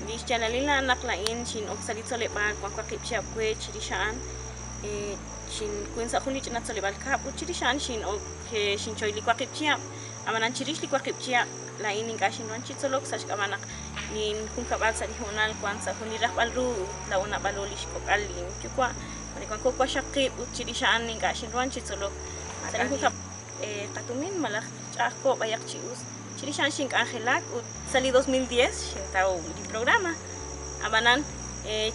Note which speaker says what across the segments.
Speaker 1: Di channelila anak lain shin oksalit sole ban kwa klip siap kwe chirishan shin kuin sa khuni chinat sole bal kap chirishan shin ok shin choy li kwa klip siap amanan chirish li kwa klip siap lain ning shin wan chitsolok sash kamanak nin kun kabal sa dihonal kwan sa khuni rah bal ru launa balolish ko alin kukwa mani kwan ko kwa shakip chirishan ning shin wan chitsolok sa kun kap katumin malak chako bayak chius chirishan shin angelak sali 2010 shin tao di programa abanan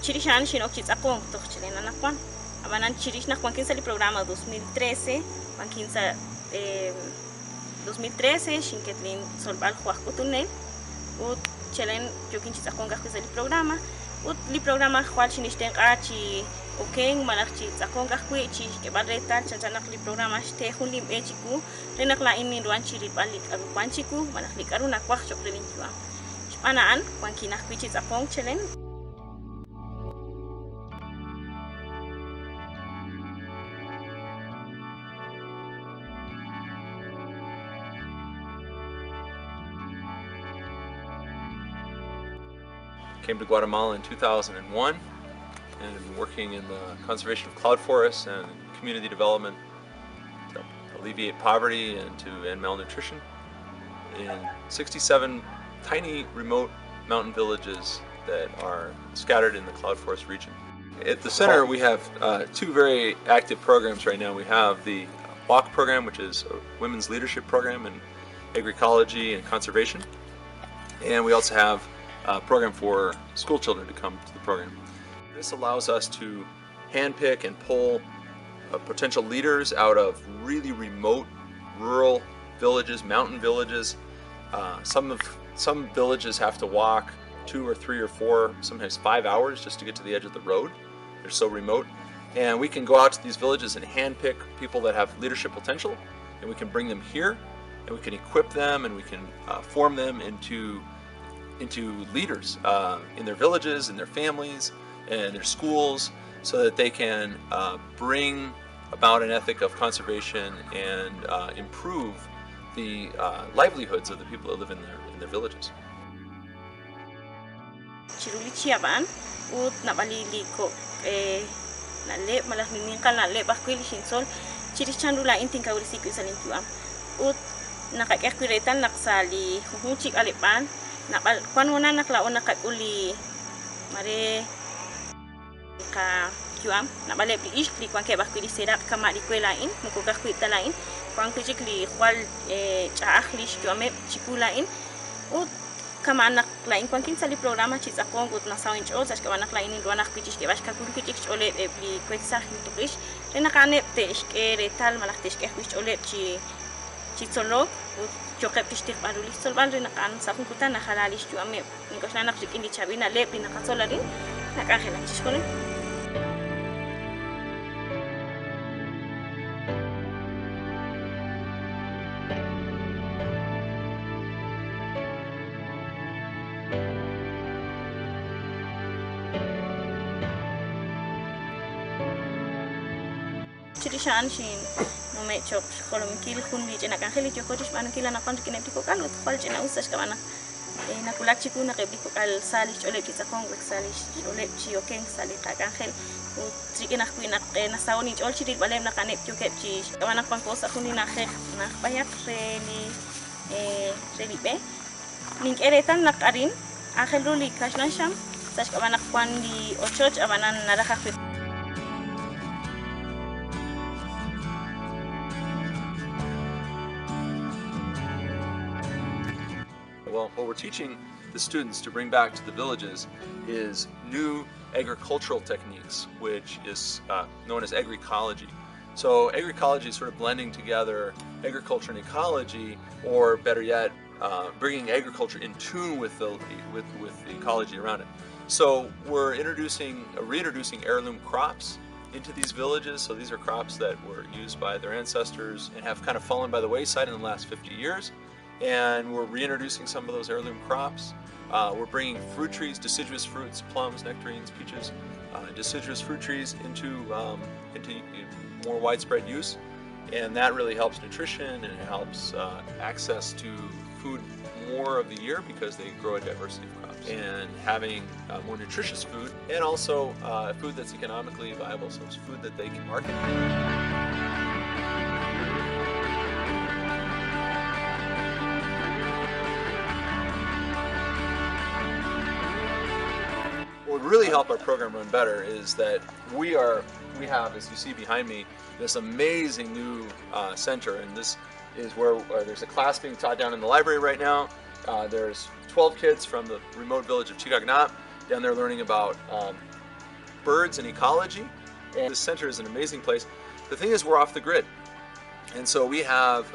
Speaker 1: chirishan shin ok chitsakong to chilena nakwan abanan chirish nakwan kin sali programa 2013 kwan kin sa 2013 shin ketlin solbal khwak kutunen ut chelen yo kin chitsakong ga sali programa ut li programa khwal shin isten qachi okeng malak chitsakong ga khwi chi ke barretal chanchanak li programa ste khulim e chiku renak la ini duan chirit balik aru panchiku malak li karuna kwak chok lewin jua Anaan, kwan kinah kuichit akong chelen.
Speaker 2: Came to Guatemala in 2001 and working in the conservation of cloud forests and community development to alleviate poverty and to end malnutrition in 67 tiny remote mountain villages that are scattered in the cloud forest region. At the center we have two very active programs right now. We have the WALK program, which is a women's leadership program in agroecology and conservation, and we also have a program for school children to come to the program. This allows us to handpick and pull potential leaders out of really remote rural villages, mountain villages. Some villages have to walk 2 or 3 or 4, sometimes 5 hours just to get to the edge of the road. They're so remote. And we can go out to these villages and handpick people that have leadership potential, and we can bring them here, and we can equip them, and we can form them into leaders in their villages, in their families, and their schools, so that they can bring about an ethic of conservation and improve the livelihoods of the people that live in their villages.
Speaker 1: Chiruli chiaban ut nabalili ko nale malah mimingkal nale bakwil shinsol chirichandula inting kaurisi ku salintuam ut nakakekwiretan naksali huchik alepan nakal kwanona naklaon nakakuli mare ka juam nabale bi iskli kwan ke bakwili sedak kama di kwelain mukukak kwita lain kwan kuchikli khwal chaahli juame chikulain ut kama anak lain kwan kin sali programa chits akong ut na sawin chol sas kama anak lain duan ak kuchik ke baska kun kuchik chole bli kwetsa hintukish rena kane te iske retal malak te iske kuch chole chi chitsolo ut chokep tishtik baruli solban rena kan sa kun kutan na halalish juame ngos na nak indi chabina le pina kasolarin nakahela chiskole. Chirishan shin no me chok kolomikil hundi jena kanheli jokotish manukila na kwantu kineptiko kalut kwal jena usas kamana na kulak chiku na kebliko kal salish ole pizza kong wek salish ole chi okeng sali ka kanhel u trike na kuina na sauni ol chiri balem na kanep joket chi kamana kwan kosa hundi na khek na bayak reli be ning eretan nak arin akhel ruli kashlan sham sas kamana kwan di ochoch abanan naraka khwit.
Speaker 2: Well, what we're teaching the students to bring back to the villages is new agricultural techniques, which is known as agroecology. So agroecology is sort of blending together agriculture and ecology, or better yet, bringing agriculture in tune with the ecology around it. So we're reintroducing heirloom crops into these villages. So these are crops that were used by their ancestors and have kind of fallen by the wayside in the last 50 years. And we're reintroducing some of those heirloom crops. We're bringing fruit trees, deciduous fruits, plums, nectarines, peaches, deciduous fruit trees into more widespread use, and that really helps nutrition and it helps access to food more of the year because they grow a diversity of crops. And having more nutritious food, and also food that's economically viable, so it's food that they can market. What would really help our program run better is that we have, as you see behind me, this amazing new center, and this is where there's a class being taught down in the library right now. There's 12 kids from the remote village of Chicagnat down there learning about birds and ecology, and this center is an amazing place. The thing is, we're off the grid, and so we have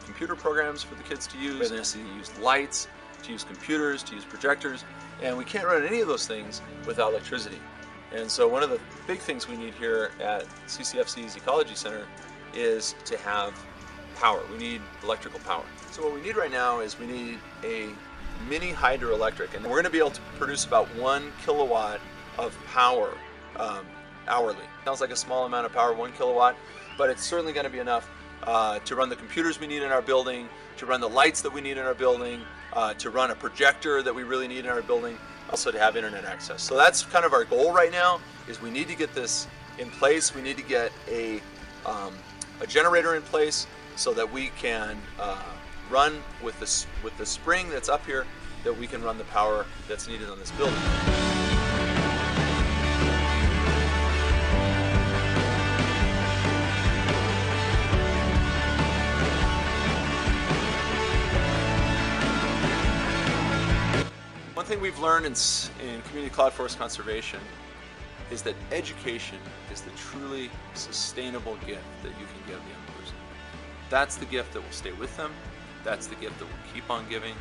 Speaker 2: computer programs for the kids to use. They to use lights, to use computers, to use projectors, and we can't run any of those things without electricity. And so one of the big things we need here at CCFC's Ecology Center is to have power. We need electrical power. So what we need right now is we need a mini hydroelectric, and we're going to be able to produce about 1 kilowatt of power hourly. Sounds like a small amount of power, 1 kilowatt, but it's certainly going to be enough to run the computers we need in our building, to run the lights that we need in our building, to run a projector that we really need in our building, also to have internet access. So that's kind of our goal right now, is we need to get this in place. We need to get a generator in place so that we can run with the spring that's up here, that we can run the power that's needed on this building. One thing we've learned in community cloud forest conservation is that education is the truly sustainable gift that you can give a young person. That's the gift that will stay with them. That's the gift that will keep on giving.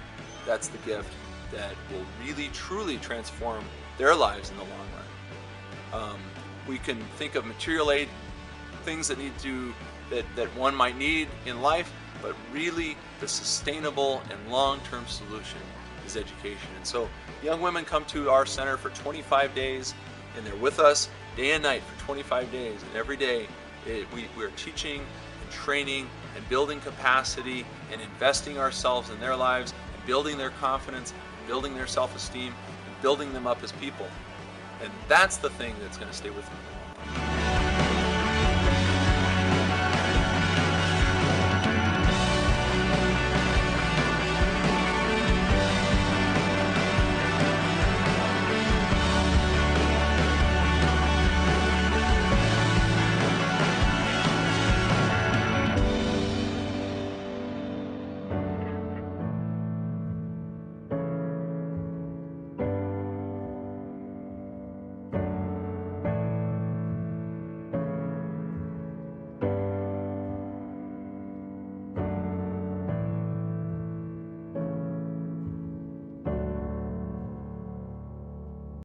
Speaker 2: That's the gift that will really truly transform their lives in the long run. We can think of material aid, things that that one might need in life, but really the sustainable and long-term solution is education. And so young women come to our center for 25 days, and they're with us day and night for 25 days. And every day we're teaching and training and building capacity and investing ourselves in their lives and building their confidence, and building their self-esteem, and building them up as people. And that's the thing that's going to stay with them.